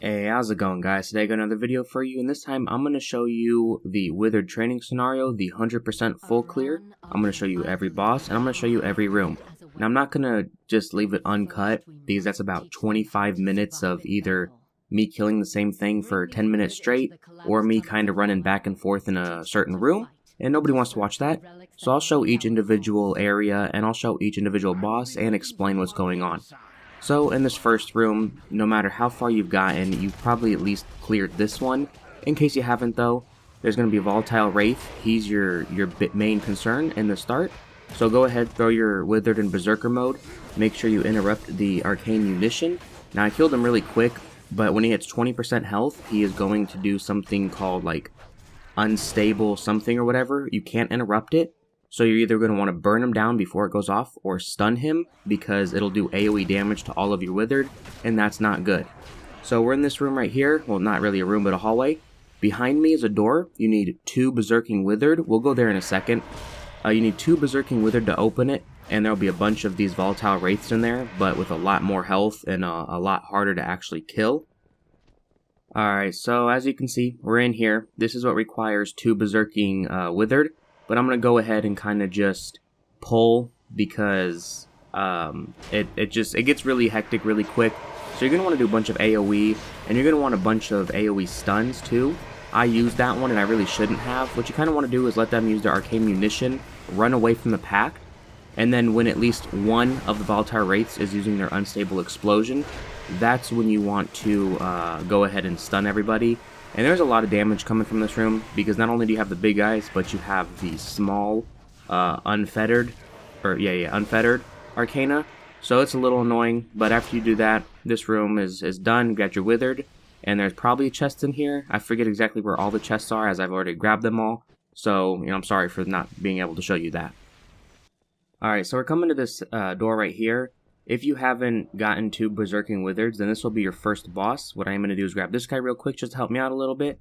Hey, how's it going, guys? Today I got another video for you, and this time I'm going to show you the Withered training scenario, the 100% full clear. I'm going to show you every boss, and I'm going to show you every room. Now, I'm not going to just leave it uncut, because that's about 25 minutes of either me killing the same thing for 10 minutes straight, or me kind of running back and forth in a certain room, and nobody wants to watch that. So I'll show each individual area, and I'll show each individual boss, and explain what's going on. So in this first room, no matter how far you've gotten, you've probably at least cleared this one. In case you haven't though, there's going to be a Volatile Wraith. He's your main concern in the start. So go ahead, throw your Withered in Berserker mode. Make sure you interrupt the Arcane Munition. Now I killed him really quick, but when he hits 20% health, he is going to do something called like unstable something or whatever. You can't interrupt it. So you're either going to want to burn him down before it goes off or stun him because it'll do AoE damage to all of your Withered, and that's not good. So we're in this room right here. Well, not really a room, but a hallway. Behind me is a door. You need 2 Berserking Withered. We'll go there in a second. You need 2 Berserking Withered to open it, and there'll be a bunch of these Volatile Wraiths in there, but with a lot more health and a lot harder to actually kill. Alright, so as you can see, we're in here. This is what requires 2 Berserking Withered. But I'm going to go ahead and kind of just pull because it gets really hectic really quick. So you're going to want to do a bunch of AoE, and you're going to want a bunch of AoE stuns too. I used that one and I really shouldn't have. What you kind of want to do is let them use their Arcane Munition, run away from the pack, and then when at least one of the Volatile Wraiths is using their Unstable Explosion, that's when you want to go ahead and stun everybody. And there's a lot of damage coming from this room, because not only do you have the big guys, but you have the small, unfettered Arcana. So it's a little annoying, but after you do that, this room is done. You got your Withered, and there's probably a chest in here. I forget exactly where all the chests are, as I've already grabbed them all. So, I'm sorry for not being able to show you that. Alright, so we're coming to this door right here. If you haven't gotten 2 Berserking Withereds, then this will be your first boss. What I am going to do is grab this guy real quick just to help me out a little bit.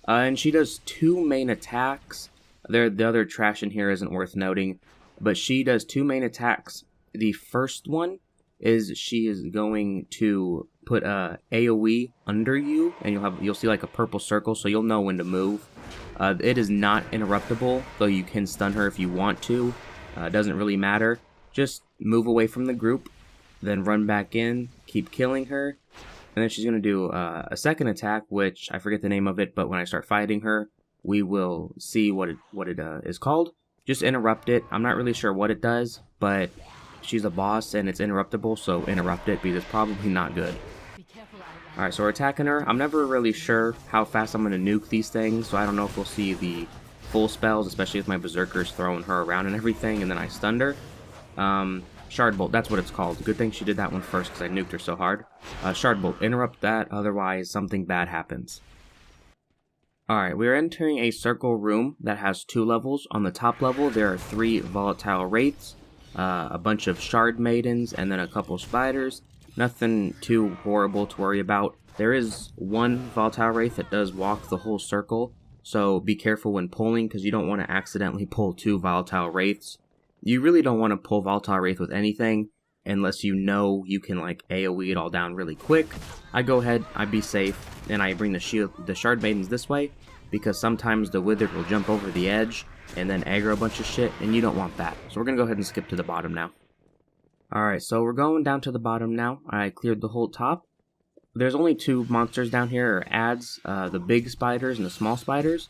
And she does 2 main attacks. The other trash in here isn't worth noting, but she does 2 main attacks. The first one is she is going to put AoE under you, and you'll see like a purple circle, so you'll know when to move. It is not interruptible, though you can stun her if you want to. It doesn't really matter. Just move away from the group, then run back in, keep killing her, and then she's going to do a second attack, which I forget the name of it, but when I start fighting her, we will see what it is called. Just interrupt it. I'm not really sure what it does, but she's a boss and it's interruptible, so interrupt it because it's probably not good. Alright, so we're attacking her. I'm never really sure how fast I'm going to nuke these things, so I don't know if we'll see the full spells, especially with my Berserkers throwing her around and everything, and then I stunned her. Shard Bolt, that's what it's called. Good thing she did that one first because I nuked her so hard. Shard Bolt, interrupt that, otherwise something bad happens. Alright, we're entering a circle room that has 2 levels. On the top level, there are 3 Volatile Wraiths, a bunch of Shard Maidens, and then a couple Spiders. Nothing too horrible to worry about. There is 1 Volatile Wraith that does walk the whole circle, so be careful when pulling because you don't want to accidentally pull 2 Volatile Wraiths. You really don't want to pull Volatile Wraith with anything unless you know you can like AoE it all down really quick. I go ahead, I be safe, and I bring the Shard Maidens this way because sometimes the Withered will jump over the edge and then aggro a bunch of shit, and you don't want that. So we're going to go ahead and skip to the bottom now. Alright, so we're going down to the bottom now. I cleared the whole top. There's only 2 monsters down here, or adds, the big spiders and the small spiders.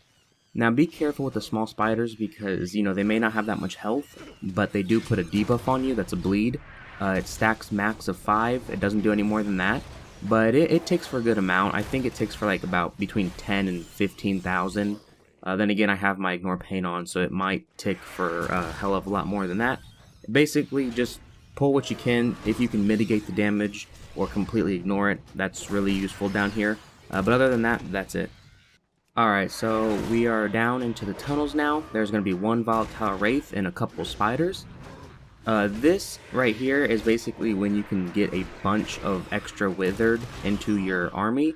Now be careful with the small spiders because, they may not have that much health, but they do put a debuff on you that's a bleed. It stacks max of 5, it doesn't do any more than that, but it takes for a good amount. I think it takes for like about between 10 and 15,000. Then again, I have my Ignore Pain on, so it might tick for a hell of a lot more than that. Basically, just pull what you can. If you can mitigate the damage or completely ignore it, that's really useful down here. But other than that, that's it. Alright, so we are down into the tunnels now. There's going to be 1 Volatile Wraith and a couple Spiders. This right here is basically when you can get a bunch of extra Withered into your army.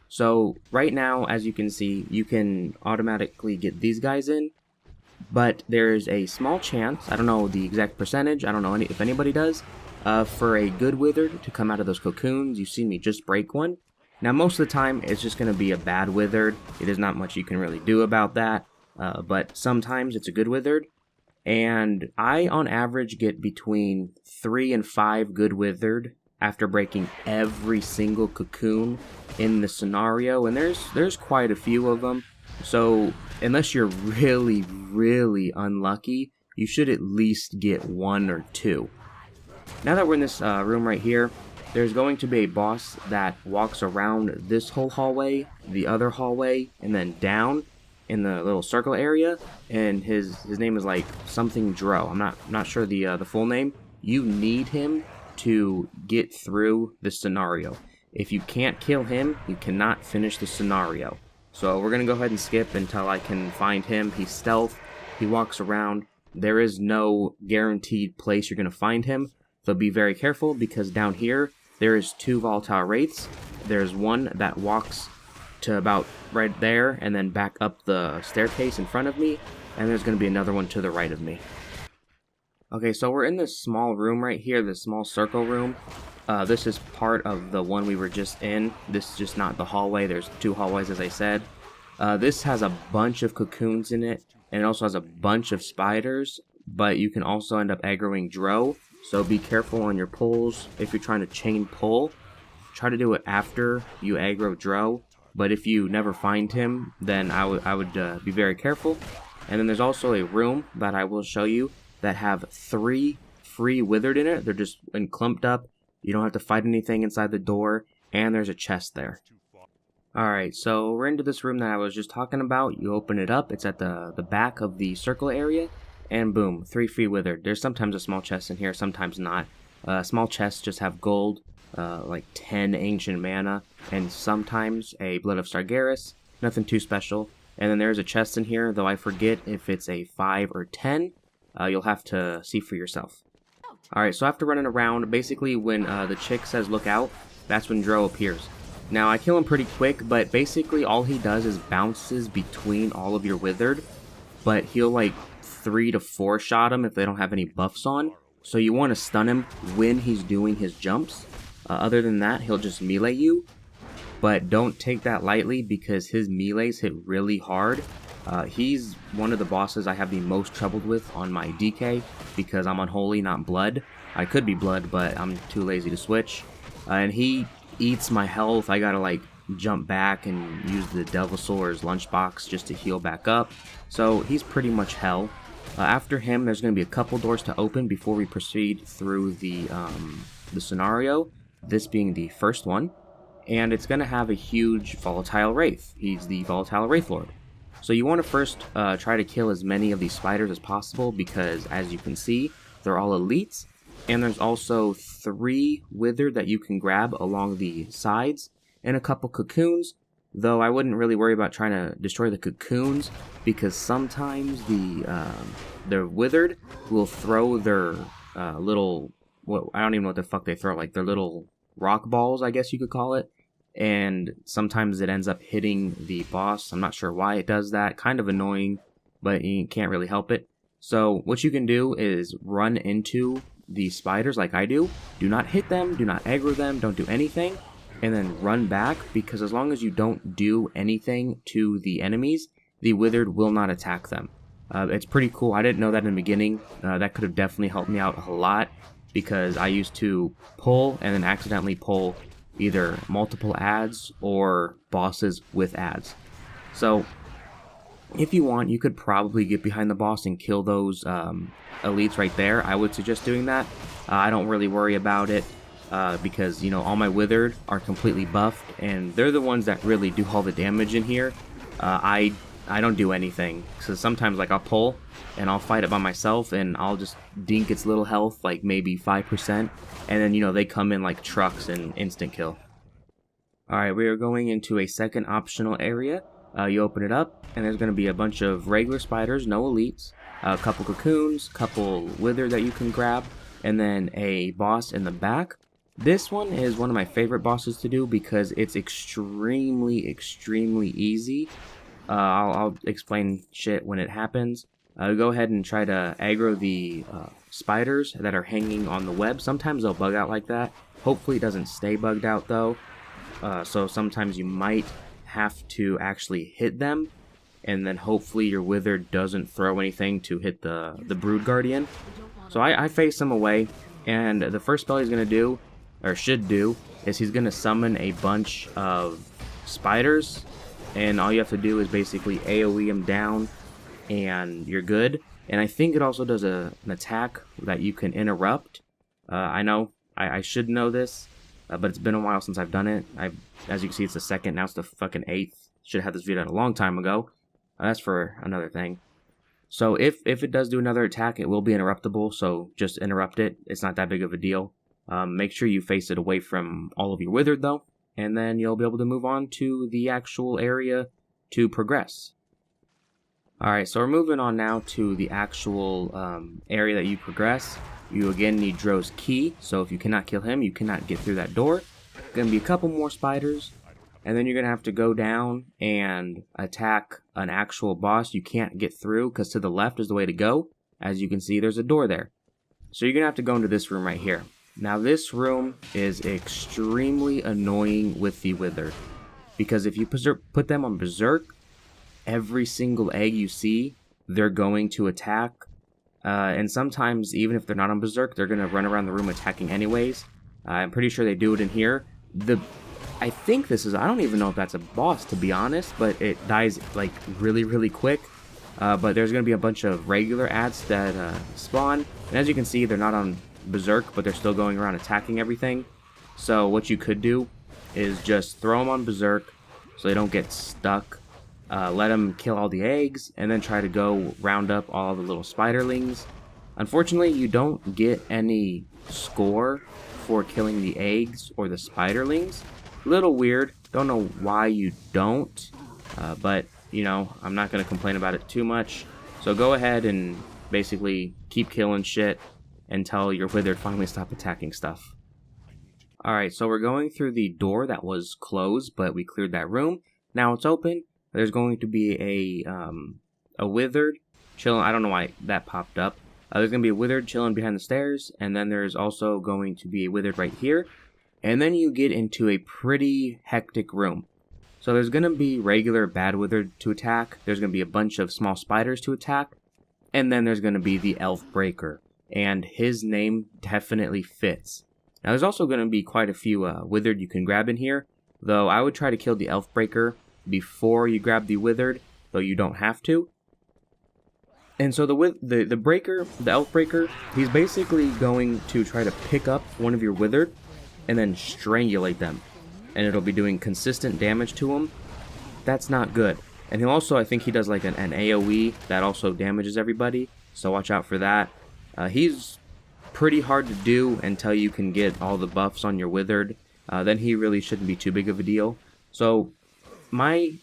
So right now, as you can see, you can automatically get these guys in, but there's a small chance, I don't know the exact percentage, I don't know if anybody does, for a good Withered to come out of those cocoons. You've seen me just break one. Now most of the time it's just going to be a bad Withered. There's not much you can really do about that, but sometimes it's a good Withered. And I on average get between 3 and 5 good Withered after breaking every single cocoon in the scenario, and there's quite a few of them. So unless you're really unlucky, you should at least get 1 or 2. Now that we're in this room right here, there's going to be a boss that walks around this whole hallway, the other hallway, and then down in the little circle area, and his name is like something Dro. I'm not sure the full name. You need him to get through the scenario. If you can't kill him, you cannot finish the scenario. So we're gonna go ahead and skip until I can find him. He's stealth. He walks around. There is no guaranteed place you're gonna find him. So be very careful, because down here there is 2 volatile wraiths. There's one that walks to about right there and then back up the staircase in front of me, and there's going to be another one to the right of me. Okay, so we're in this small room right here, this small circle room. This is part of the one we were just in. This is just not the hallway. There's 2 hallways, as I said. This has a bunch of cocoons in it, and it also has a bunch of spiders, but you can also end up aggroing Dro, so be careful on your pulls. If you're trying to chain pull, try to do it after you aggro Dro, but if you never find him, then I would be very careful. And then there's also a room that I will show you that have 3 free Withered in it. They're just clumped up. You don't have to fight anything inside the door, and there's a chest there. Alright, so we're into this room that I was just talking about. You open it up, it's at the back of the circle area, and boom, 3 free Withered. There's sometimes a small chest in here, sometimes not. Small chests just have gold, like 10 ancient mana, and sometimes a Blood of Sargeras. Nothing too special. And then there's a chest in here, though I forget if it's a 5 or 10. You'll have to see for yourself. Alright, so after running around, basically when the chick says look out, that's when Dro appears. Now, I kill him pretty quick, but basically all he does is bounces between all of your Withered, but he'll like 3 to 4 shot him if they don't have any buffs on. So you want to stun him when he's doing his jumps. Other than that, he'll just melee you. But don't take that lightly, because his melees hit really hard. He's one of the bosses I have the most trouble with on my DK, because I'm Unholy, not Blood. I could be Blood, but I'm too lazy to switch. And he eats my health. I gotta like jump back and use the Devil Soul's lunchbox just to heal back up. So he's pretty much hell. After him, there's going to be a couple doors to open before we proceed through the scenario. This being the first one. And it's going to have a huge volatile wraith. He's the volatile wraith lord. So you want to first try to kill as many of these spiders as possible, because as you can see, they're all elites. And there's also 3 Withered that you can grab along the sides, and a couple cocoons, though I wouldn't really worry about trying to destroy the cocoons, because sometimes the Withered will throw their little, I don't even know what the fuck they throw, like their little rock balls, I guess you could call it, and sometimes it ends up hitting the boss. I'm not sure why it does that, kind of annoying, but you can't really help it. So what you can do is run into the spiders like I do. Do not hit them, do not aggro them, don't do anything, and then run back, because as long as you don't do anything to the enemies, the Withered will not attack them. It's pretty cool. I didn't know that in the beginning. That could have definitely helped me out a lot, because I used to pull and then accidentally pull either multiple ads or bosses with ads. So if you want, you could probably get behind the boss and kill those elites right there. I would suggest doing that. I don't really worry about it, because, you know, all my Withered are completely buffed, and they're the ones that really do all the damage in here. I don't do anything, so sometimes like I'll pull and I'll fight it by myself, and I'll just dink its little health, like maybe 5%, and then, you know, they come in like trucks and instant kill. Alright, we are going into a second optional area. You open it up, and there's going to be a bunch of regular spiders, no elites, a couple cocoons, couple Wither that you can grab, and then a boss in the back. This one is one of my favorite bosses to do, because it's extremely easy. I'll explain shit when it happens. Go ahead and try to aggro the spiders that are hanging on the web. Sometimes they'll bug out like that. Hopefully it doesn't stay bugged out though. so sometimes you might have to actually hit them, and then hopefully your Withered doesn't throw anything to hit the Brood Guardian. So I face him away, and the first spell he's going to do, or should do, is he's going to summon a bunch of spiders, and all you have to do is basically AoE him down, and you're good. And I think it also does an attack that you can interrupt. I know, I should know this, but it's been a while since I've done it. As you can see, it's the second, now it's the fucking 8th. Should have had this video a long time ago. That's for another thing. So if it does do another attack, it will be interruptible, so just interrupt it. It's not that big of a deal. Make sure you face it away from all of your Withered, though, and then you'll be able to move on to the actual area to progress. Alright, so we're moving on now to the actual area that you progress. You again need Dro's key, so if you cannot kill him, you cannot get through that door. Gonna be a couple more spiders, and then you're gonna have to go down and attack an actual boss you can't get through, because to the left is the way to go. As you can see, there's a door there. So you're gonna have to go into this room right here. Now this room is extremely annoying with the Withered, because if you put them on Berserk, every single egg you see, they're going to attack. And sometimes, even if they're not on Berserk, they're going to run around the room attacking anyways. I'm pretty sure they do it in here. I think this is, I don't even know if that's a boss, to be honest, but it dies like really, really quick. But there's going to be a bunch of regular ads that spawn. And as you can see, they're not on Berserk, but they're still going around attacking everything. So what you could do is just throw them on Berserk so they don't get stuck. Let them kill all the eggs, and then try to go round up all the little spiderlings. Unfortunately, you don't get any score for killing the eggs or the spiderlings. Little weird. Don't know why you don't, but, you know, I'm not going to complain about it too much. So go ahead and basically keep killing shit until your Withered finally stop attacking stuff. Alright, so we're going through the door that was closed, but we cleared that room. Now it's open. There's going to be a Withered chilling. I don't know why that popped up. There's going to be a Withered chilling behind the stairs, and then there's also going to be a Withered right here. And then you get into a pretty hectic room. So there's going to be regular bad Withered to attack. There's going to be a bunch of small spiders to attack. And then there's going to be the Elf Breaker. And his name definitely fits. Now there's also going to be quite a few Withered you can grab in here. Though I would try to kill the Elf Breaker before you grab the Withered, though you don't have to. And so the Breaker, the Elf Breaker, he's basically going to try to pick up one of your Withered and then strangulate them. And it'll be doing consistent damage to him. That's not good. And he'll also, I think he does like an AoE that also damages everybody, so watch out for that. He's pretty hard to do until you can get all the buffs on your Withered. Then he really shouldn't be too big of a deal. So my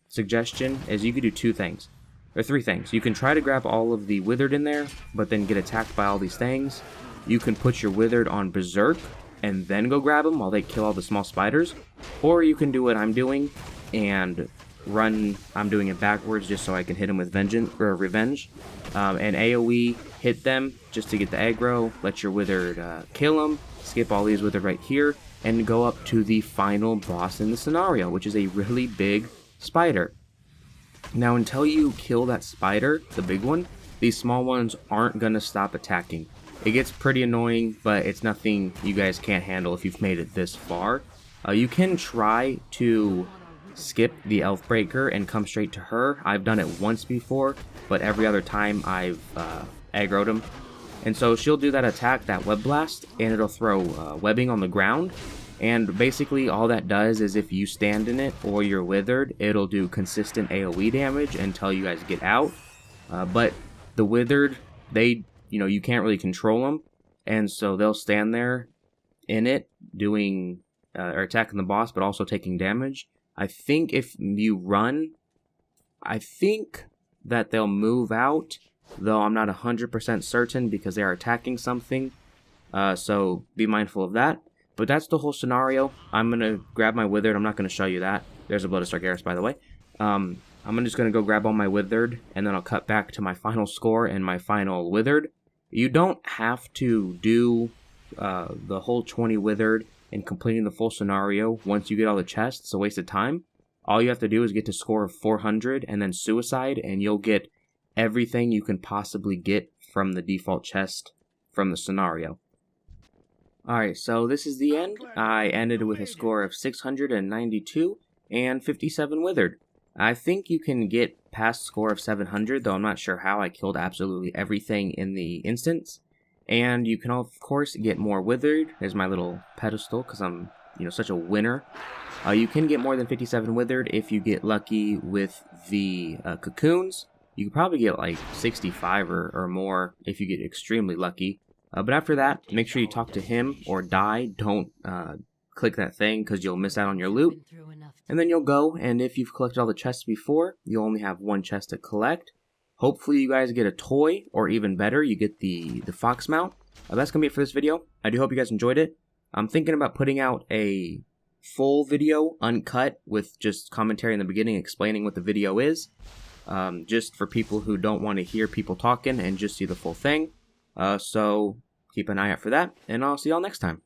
suggestion is you could do two things, or three things. You can try to grab all of the Withered in there, but then get attacked by all these things. You can put your Withered on Berserk, and then go grab them while they kill all the small spiders. Or you can do what I'm doing, and run, I'm doing it backwards just so I can hit them with revenge. And AoE, hit them just to get the aggro, let your Withered kill them, skip all these Withered right here, and go up to the final boss in the scenario, which is a really big spider. Now, until you kill that spider, the big one, these small ones aren't going to stop attacking. It gets pretty annoying, but it's nothing you guys can't handle if you've made it this far. You can try to skip the Elf Breaker and come straight to her. I've done it once before, but every other time I've aggroed him. And so she'll do that attack, that Web Blast, and it'll throw webbing on the ground. And basically all that does is if you stand in it or you're Withered, it'll do consistent AoE damage until you guys get out. But the Withered, they, you can't really control them. And so they'll stand there in it doing, or attacking the boss, but also taking damage. I think if you run, I think that they'll move out, though I'm not 100% certain because they are attacking something. So be mindful of that. But that's the whole scenario. I'm going to grab my Withered. I'm not going to show you that. There's a Blood of Sargeras, by the way. I'm just going to go grab all my Withered, and then I'll cut back to my final score and my final Withered. You don't have to do the whole 20 Withered. and completing the full scenario once you get all the chests. It's a waste of time. All you have to do is get to score of 400 and then suicide, and you'll get everything you can possibly get from the default chest from the scenario. Alright, so this is the end. I ended with a score of 692 and 57 withered. I think you can get past score of 700, though I'm not sure how. I killed absolutely everything in the instance. And you can, of course, get more withered. There's my little pedestal, because I'm, such a winner. You can get more than 57 withered if you get lucky with the cocoons. You can probably get like 65 or more if you get extremely lucky. But after that, make sure you talk to him or die. Don't click that thing because you'll miss out on your loot. And then you'll go, and if you've collected all the chests before, you'll only have one chest to collect. Hopefully you guys get a toy, or even better, you get the fox mount. That's going to be it for this video. I do hope you guys enjoyed it. I'm thinking about putting out a full video, uncut, with just commentary in the beginning explaining what the video is. Just for people who don't want to hear people talking and just see the full thing. So keep an eye out for that, and I'll see y'all next time.